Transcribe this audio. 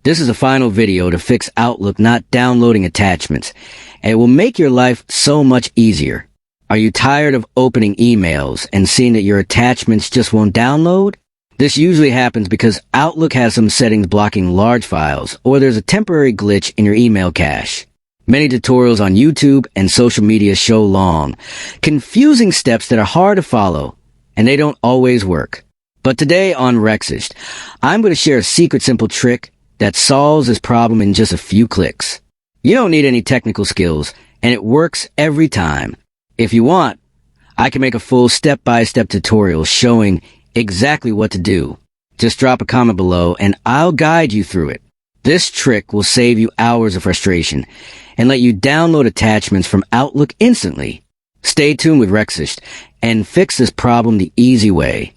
This is a final video to fix Outlook not downloading attachments, and it will make your life so much easier. Are you tired of opening emails and seeing that your attachments just won't download? This usually happens because Outlook has some settings blocking large files, or there's a temporary glitch in your email cache. Many tutorials on YouTube and social media show long, confusing steps that are hard to follow, and they don't always work. But today on Rexist, I'm going to share a secret simple trick that solves this problem in just a few clicks. You don't need any technical skills, and it works every time. If you want, I can make a full step-by-step tutorial showing exactly what to do. Just drop a comment below, and I'll guide you through it. This trick will save you hours of frustration and let you download attachments from Outlook instantly. Stay tuned with Rexist and fix this problem the easy way.